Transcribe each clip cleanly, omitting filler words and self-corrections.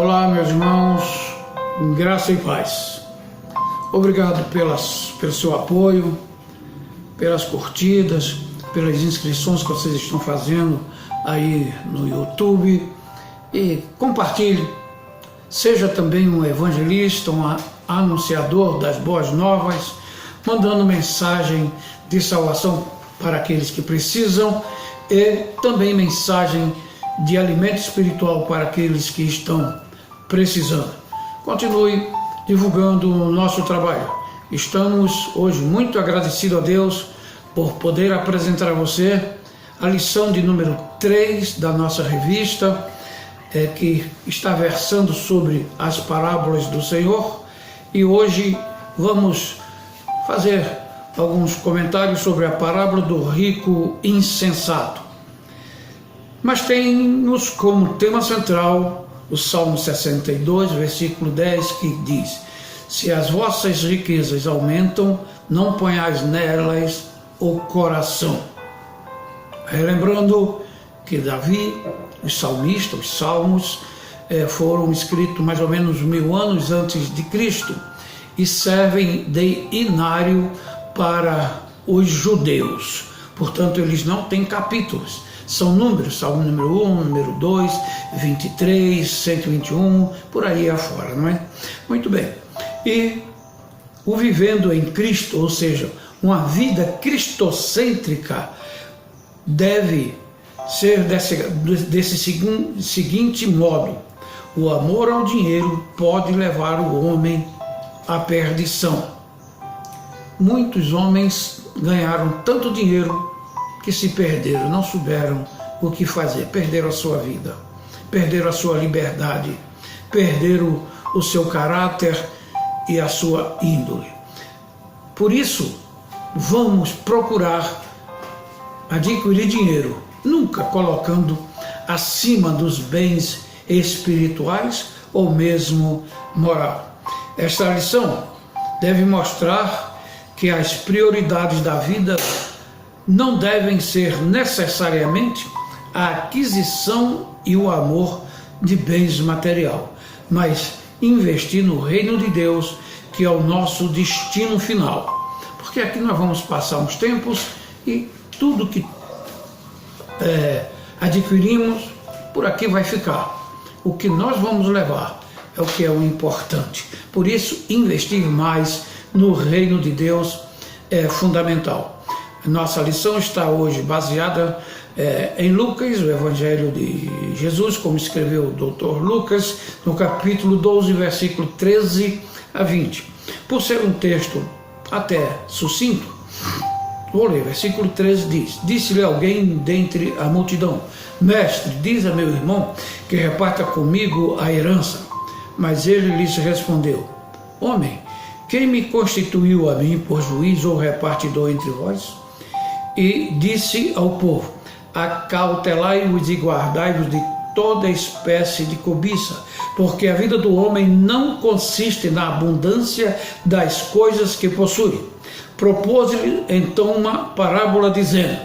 Olá, meus irmãos, graça e paz. Obrigado pelo seu apoio, pelas curtidas, pelas inscrições que vocês estão fazendo aí no YouTube. E compartilhe, seja também um evangelista, um anunciador das boas novas, mandando mensagem de salvação para aqueles que precisam e também mensagem de alimento espiritual para aqueles que estão precisando. Continue divulgando o nosso trabalho. Estamos hoje muito agradecidos a Deus por poder apresentar a você a lição de número 3 da nossa revista, que está versando sobre as parábolas do Senhor, e hoje vamos fazer alguns comentários sobre a parábola do rico insensato. Mas temos como tema central o Salmo 62, versículo 10, que diz: se as vossas riquezas aumentam, não ponhais nelas o coração. Relembrando que Davi, os salmistas, os salmos, foram escritos mais ou menos 1000 anos antes de Cristo e servem de inário para os judeus. Portanto, eles não têm capítulos. São números, Salmo número 1, número 2, 23, 121, por aí afora, não é? Muito bem. E o vivendo em Cristo, ou seja, uma vida cristocêntrica, deve ser desse seguinte modo: o amor ao dinheiro pode levar o homem à perdição. Muitos homens ganharam tanto dinheiro que se perderam, não souberam o que fazer, perderam a sua vida, perderam a sua liberdade, perderam o seu caráter e a sua índole. Por isso, vamos procurar adquirir dinheiro, nunca colocando acima dos bens espirituais ou mesmo moral. Esta lição deve mostrar que as prioridades da vida não devem ser necessariamente a aquisição e o amor de bens material, mas investir no reino de Deus, que é o nosso destino final. Porque aqui nós vamos passar uns tempos e tudo que adquirimos por aqui vai ficar. O que nós vamos levar é o que é o importante. Por isso, investir mais no reino de Deus é fundamental. Nossa lição está hoje baseada em Lucas, o Evangelho de Jesus, como escreveu o Dr. Lucas, no capítulo 12, versículo 13 a 20. Por ser um texto até sucinto, vou ler, versículo 13 diz: disse-lhe alguém dentre a multidão: mestre, diz a meu irmão que reparta comigo a herança. Mas ele lhes respondeu: homem, quem me constituiu a mim por juiz ou repartidor entre vós? E disse ao povo: acautelai-vos e guardai-vos de toda espécie de cobiça, porque a vida do homem não consiste na abundância das coisas que possui. Propôs-lhe então uma parábola dizendo: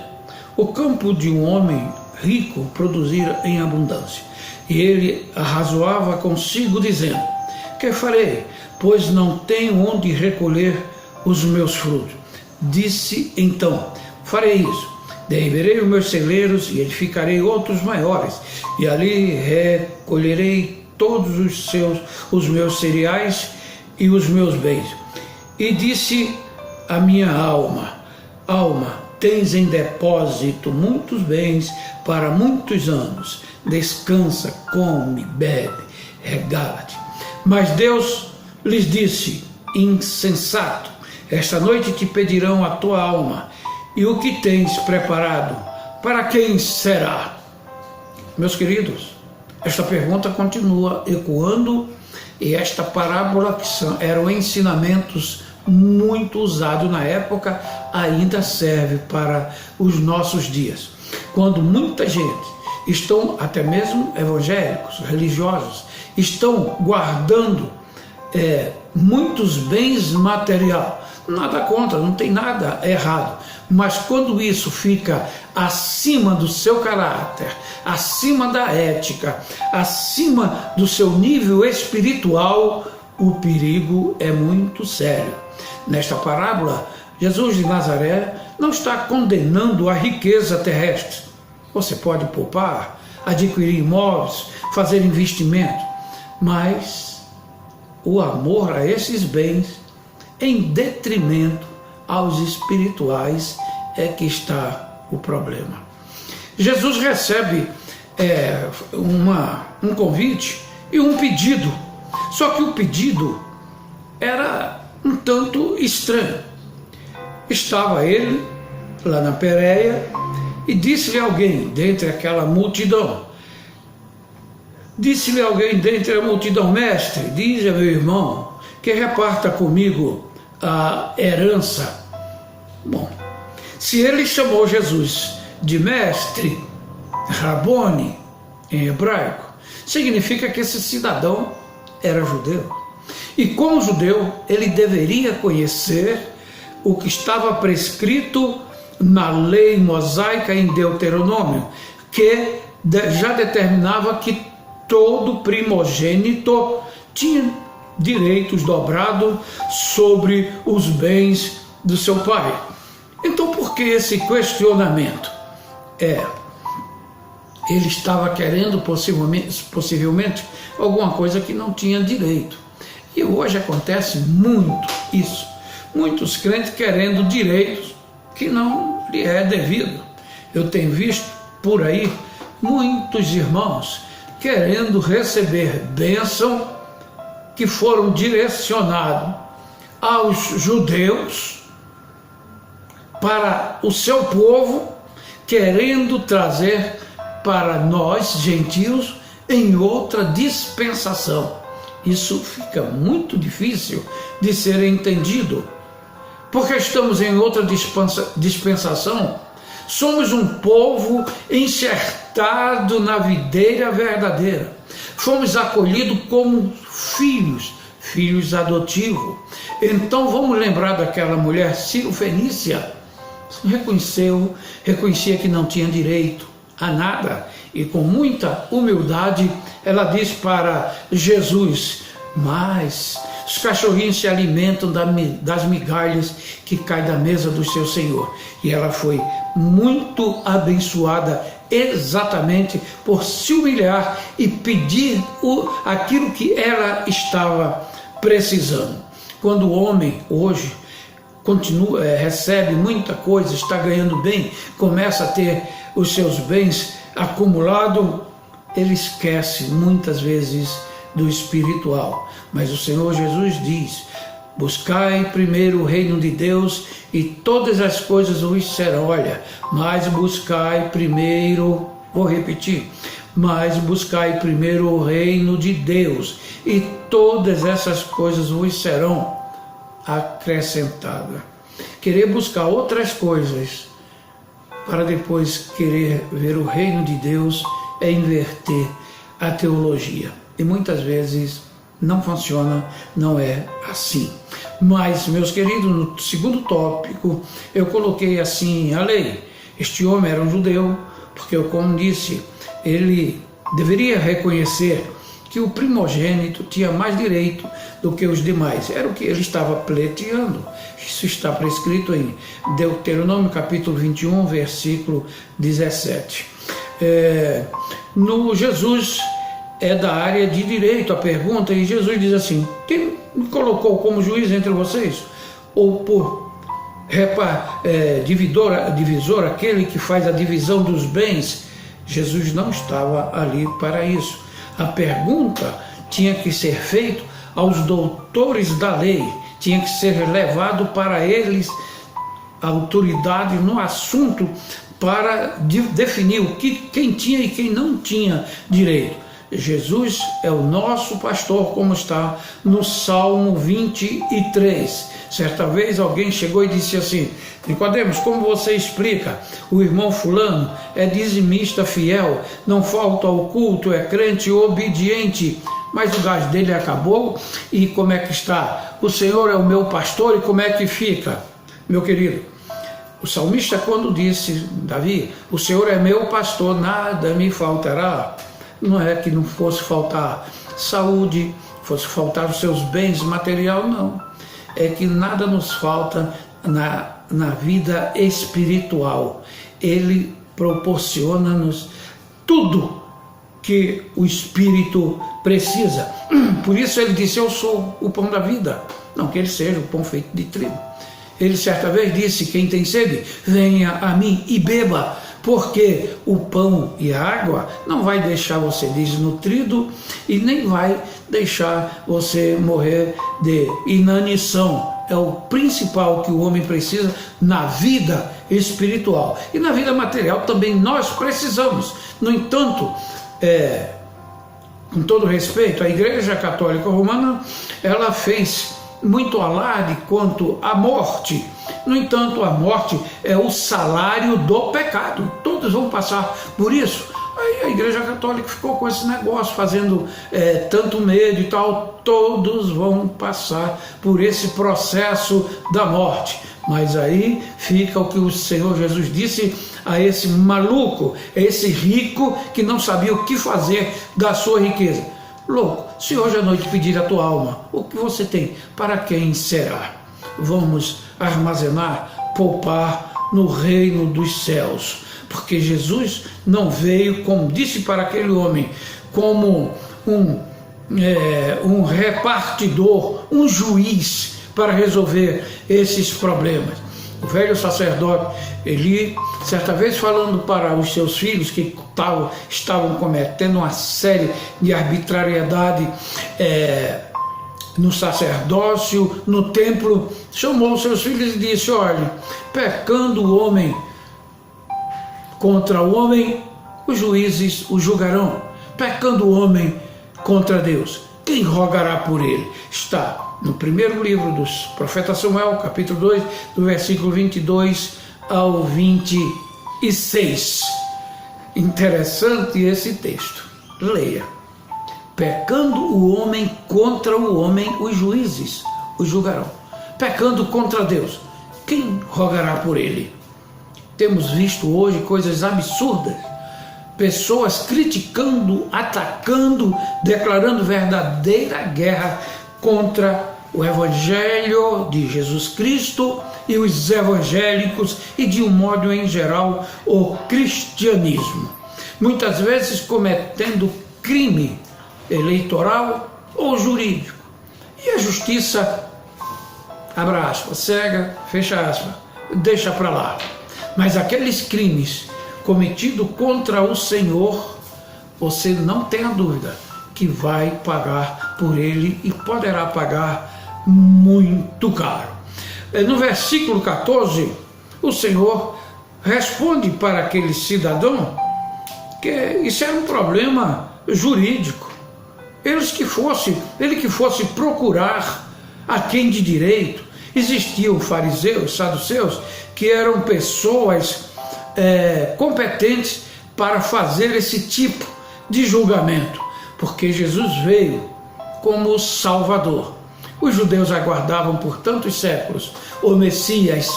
o campo de um homem rico produzira em abundância. E ele arrazoava consigo dizendo: que farei, pois não tenho onde recolher os meus frutos? Disse então: farei isso, derribarei os meus celeiros e edificarei outros maiores, e ali recolherei todos os meus cereais e os meus bens. E disse a minha alma: alma, tens em depósito muitos bens para muitos anos, descansa, come, bebe, regala-te. Mas Deus lhes disse: insensato, esta noite te pedirão a tua alma, e o que tens preparado, para quem será? Meus queridos, esta pergunta continua ecoando, e esta parábola, que eram ensinamentos muito usados na época, ainda serve para os nossos dias. Quando muita gente, até mesmo evangélicos, religiosos, estão guardando muitos bens materiais. Nada contra, não tem nada errado, Mas quando isso fica acima do seu caráter, acima da ética, acima do seu nível espiritual, o perigo é muito sério. Nesta parábola, Jesus de Nazaré não está condenando a riqueza terrestre. Você pode poupar, adquirir imóveis, fazer investimento, mas o amor a esses bens, em detrimento aos espirituais, é que está o problema. Jesus recebe um convite e um pedido, só que o pedido era um tanto estranho. Estava ele lá na Pérea e disse-lhe alguém dentre aquela multidão, mestre, diz a meu irmão que reparta comigo a herança. Bom, se ele chamou Jesus de mestre, Rabone, em hebraico, significa que esse cidadão era judeu. E como judeu, ele deveria conhecer o que estava prescrito na lei mosaica em Deuteronômio, que já determinava que todo primogênito tinha direitos dobrados sobre os bens do seu pai. Então, por que esse questionamento? Ele estava querendo possivelmente alguma coisa que não tinha direito. E hoje acontece muito isso. Muitos crentes querendo direitos que não lhe é devido. Eu tenho visto por aí muitos irmãos querendo receber bênção que foram direcionados aos judeus, para o seu povo, querendo trazer para nós, gentios, em outra dispensação. Isso fica muito difícil de ser entendido, porque estamos em outra dispensação. Somos um povo enxertado na videira verdadeira. Fomos acolhidos como filhos adotivos. Então vamos lembrar daquela mulher Cirofenícia. Reconhecia que não tinha direito a nada, e com muita humildade ela diz para Jesus: mas os cachorrinhos se alimentam das migalhas que caem da mesa do seu Senhor. E ela foi muito abençoada exatamente por se humilhar e pedir aquilo que ela estava precisando. Quando o homem hoje recebe muita coisa, está ganhando bem, começa a ter os seus bens acumulados, ele esquece muitas vezes do espiritual. Mas o Senhor Jesus diz: buscai primeiro o reino de Deus e todas as coisas vos serão. Olha, mas buscai primeiro, vou repetir, mas buscai primeiro o reino de Deus e todas essas coisas vos serão acrescentadas. Querer buscar outras coisas para depois querer ver o reino de Deus é inverter a teologia. E muitas vezes não funciona, não é assim. Mas, meus queridos, no segundo tópico, eu coloquei assim a lei. Este homem era um judeu, porque, como disse, ele deveria reconhecer que o primogênito tinha mais direito do que os demais. Era o que ele estava pleiteando. Isso está prescrito em Deuteronômio capítulo 21, versículo 17. Jesus é da área de direito a pergunta, e Jesus diz assim: quem me colocou como juiz entre vocês? Ou por divisor, aquele que faz a divisão dos bens? Jesus não estava ali para isso. A pergunta tinha que ser feita aos doutores da lei, tinha que ser levado para eles a autoridade no assunto para definir quem tinha e quem não tinha direito. Jesus é o nosso pastor, como está no Salmo 23. Certa vez alguém chegou e disse assim: Nicodemos, como você explica? O irmão fulano é dizimista fiel, não falta ao culto, é crente obediente, mas o gás dele acabou, e como é que está? O Senhor é o meu pastor, e como é que fica? Meu querido, O salmista, quando disse, Davi, o Senhor é meu pastor, nada me faltará, não é que não fosse faltar saúde, fosse faltar os seus bens material, não. É que nada nos falta na vida espiritual. Ele proporciona-nos tudo que o Espírito precisa. Por isso ele disse, eu sou o pão da vida. Não que ele seja o pão feito de trigo. Ele certa vez disse, quem tem sede, venha a mim e beba, porque o pão e a água não vai deixar você desnutrido e nem vai deixar você morrer de inanição. É o principal que o homem precisa na vida espiritual. E na vida material também nós precisamos. No entanto, com todo respeito, a Igreja Católica Romana, ela fez muito alarde quanto à morte. No entanto, a morte é o salário do pecado. Todos vão passar por isso. Aí a Igreja Católica ficou com esse negócio, fazendo tanto medo e tal. Todos vão passar por esse processo da morte. Mas aí fica o que o Senhor Jesus disse a esse maluco, a esse rico que não sabia o que fazer da sua riqueza. Louco, se hoje à noite pedir a tua alma, o que você tem, para quem será? Vamos armazenar, poupar no reino dos céus, porque Jesus não veio, como disse para aquele homem, como um repartidor, um juiz para resolver esses problemas. O velho sacerdote Eli, certa vez falando para os seus filhos que estavam cometendo uma série de arbitrariedade no sacerdócio, no templo, chamou os seus filhos e disse, olha, pecando o homem contra o homem, os juízes o julgarão. Pecando o homem contra Deus, quem rogará por ele? Está no primeiro livro dos profetas Samuel, capítulo 2, do versículo 22 ao 26. Interessante esse texto. Leia. Pecando o homem contra o homem, os juízes o julgarão. Pecando contra Deus, quem rogará por ele? Temos visto hoje coisas absurdas. Pessoas criticando, atacando, declarando verdadeira guerra contra o Evangelho de Jesus Cristo e os evangélicos e, de um modo em geral, o cristianismo. Muitas vezes cometendo crime eleitoral ou jurídico. E a justiça, abre aspas, cega, fecha aspas, deixa para lá. Mas aqueles crimes cometidos contra o Senhor, você não tenha dúvida que vai pagar por ele e poderá pagar muito caro. No versículo 14, o Senhor responde para aquele cidadão que isso era um problema jurídico. Ele que fosse procurar a quem de direito. Existiam fariseus, saduceus, que eram pessoas competentes para fazer esse tipo de julgamento, porque Jesus veio como Salvador. Os judeus aguardavam por tantos séculos o Messias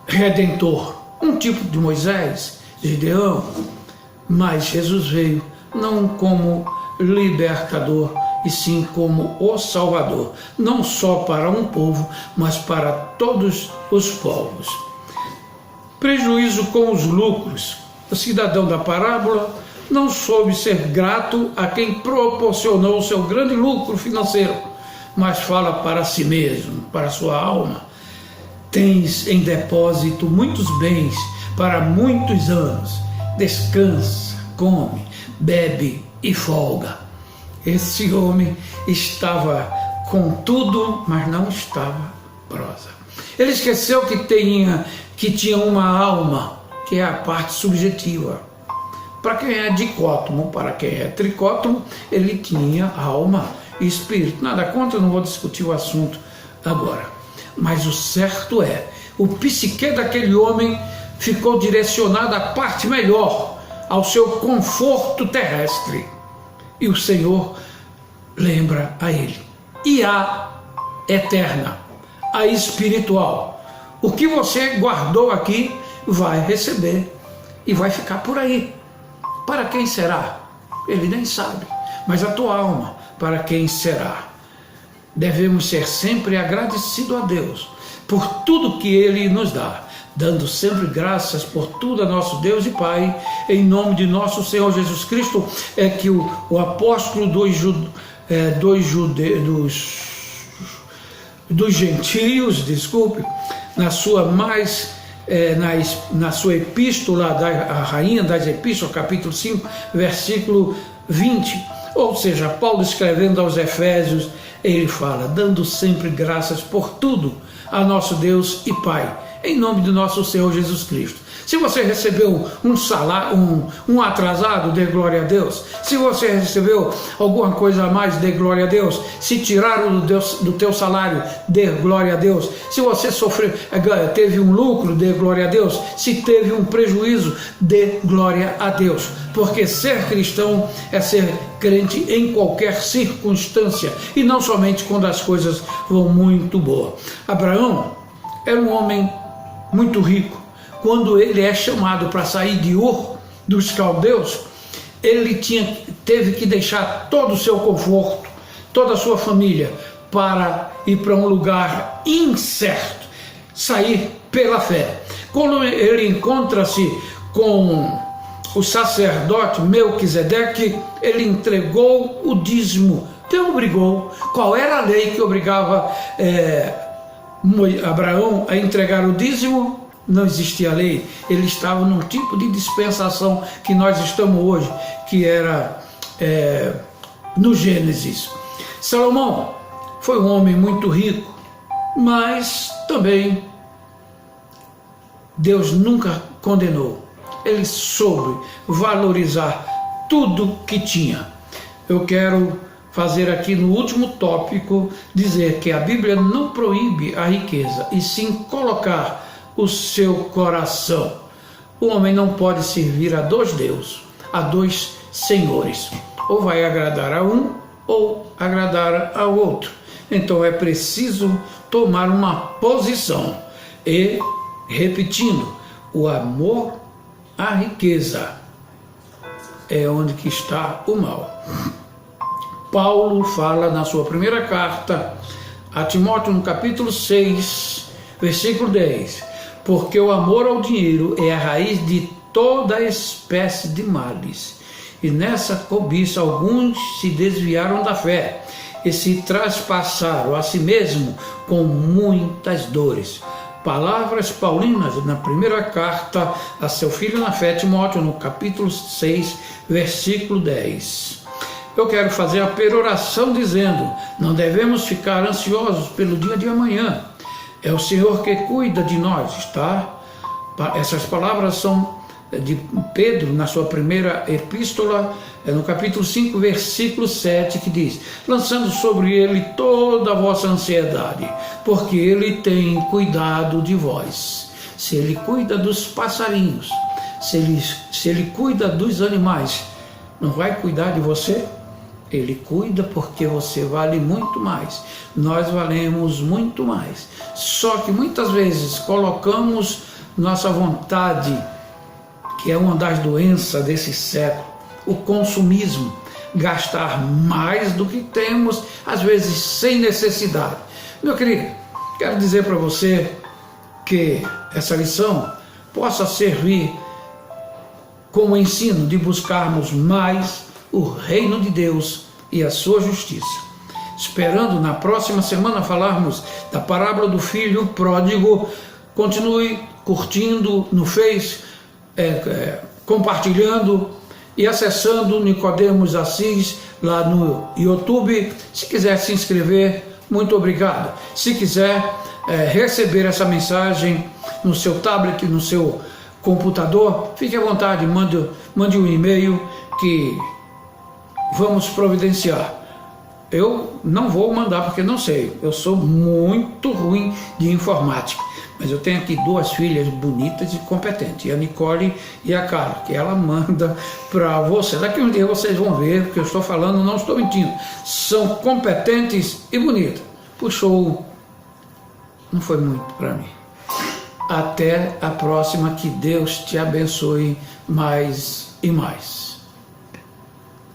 Redentor, um tipo de Moisés, de Gideão, mas Jesus veio não como libertador, e sim como o Salvador, não só para um povo, mas para todos os povos. Prejuízo com os lucros. O cidadão da parábola não soube ser grato a quem proporcionou o seu grande lucro financeiro, mas fala para si mesmo, para sua alma: tens em depósito muitos bens para muitos anos, descansa, come, bebe e folga. Esse homem estava com tudo, mas não estava prosa. Ele esqueceu que tinha uma alma, que é a parte subjetiva. Para quem é dicótomo, para quem é tricótomo, ele tinha alma e espírito. Nada contra, não vou discutir o assunto agora. Mas o certo é, o psique daquele homem ficou direcionado à parte melhor, ao seu conforto terrestre. E o Senhor lembra a ele. E a eterna, a espiritual. O que você guardou aqui vai receber e vai ficar por aí. Para quem será? Ele nem sabe. Mas a tua alma, para quem será? Devemos ser sempre agradecidos a Deus por tudo que Ele nos dá, dando sempre graças por tudo a nosso Deus e Pai, em nome de nosso Senhor Jesus Cristo. É que o apóstolo dos gentios, desculpe, na sua na sua epístola, a rainha das epístolas, capítulo 5, versículo 20, ou seja, Paulo escrevendo aos Efésios, ele fala, dando sempre graças por tudo a nosso Deus e Pai, em nome do nosso Senhor Jesus Cristo. Se você recebeu um salário, um atrasado, dê glória a Deus. Se você recebeu alguma coisa a mais, dê glória a Deus. Se tiraram do teu salário, dê glória a Deus. Se você teve um lucro, dê glória a Deus. Se teve um prejuízo, dê glória a Deus. Porque ser cristão é ser crente em qualquer circunstância e não somente quando as coisas vão muito boas. Abraão era um homem muito rico. Quando ele é chamado para sair de Ur, dos caldeus, ele teve que deixar todo o seu conforto, toda a sua família, para ir para um lugar incerto, sair pela fé. Quando ele encontra-se com o sacerdote Melquisedeque, ele entregou o dízimo. Então obrigou. Qual era a lei que obrigava Abraão a entregar o dízimo? Não existia lei. Ele estava num tipo de dispensação que nós estamos hoje, que era no Gênesis. Salomão foi um homem muito rico, mas também Deus nunca condenou. Ele soube valorizar tudo que tinha. Eu quero fazer aqui no último tópico, dizer que a Bíblia não proíbe a riqueza, e sim colocar o seu coração. O homem não pode servir a dois deuses, a dois senhores. Ou vai agradar a um, ou agradar ao outro. Então é preciso tomar uma posição. E, repetindo, o amor à riqueza é onde que está o mal. Paulo fala na sua primeira carta a Timóteo, no capítulo 6, versículo 10, porque o amor ao dinheiro é a raiz de toda espécie de males, e nessa cobiça alguns se desviaram da fé e se traspassaram a si mesmo com muitas dores. Palavras paulinas na primeira carta a seu filho na fé, Timóteo, no capítulo 6, versículo 10. Eu quero fazer a peroração dizendo, não devemos ficar ansiosos pelo dia de amanhã. É o Senhor que cuida de nós, tá? Essas palavras são de Pedro, na sua primeira epístola, no capítulo 5, versículo 7, que diz, lançando sobre ele toda a vossa ansiedade, porque ele tem cuidado de vós. Se ele cuida dos passarinhos, se ele cuida dos animais, não vai cuidar de você? Ele cuida porque você vale muito mais. Nós valemos muito mais. Só que muitas vezes colocamos nossa vontade, que é uma das doenças desse século, o consumismo, gastar mais do que temos, às vezes sem necessidade. Meu querido, quero dizer para você que essa lição possa servir como ensino de buscarmos mais o reino de Deus e a sua justiça. Esperando na próxima semana falarmos da parábola do filho pródigo. Continue curtindo no Face, compartilhando e acessando Nicodemos Assis lá no YouTube. Se quiser se inscrever, muito obrigado. Se quiser receber essa mensagem no seu tablet, no seu computador, fique à vontade, mande um e-mail que vamos providenciar. Eu não vou mandar porque não sei, eu sou muito ruim de informática, mas eu tenho aqui duas filhas bonitas e competentes, a Nicole e a Carla, que ela manda para você. Daqui um dia vocês vão ver o que eu estou falando, não estou mentindo, são competentes e bonitas. Puxou, não foi muito para mim. Até a próxima, que Deus te abençoe mais e mais.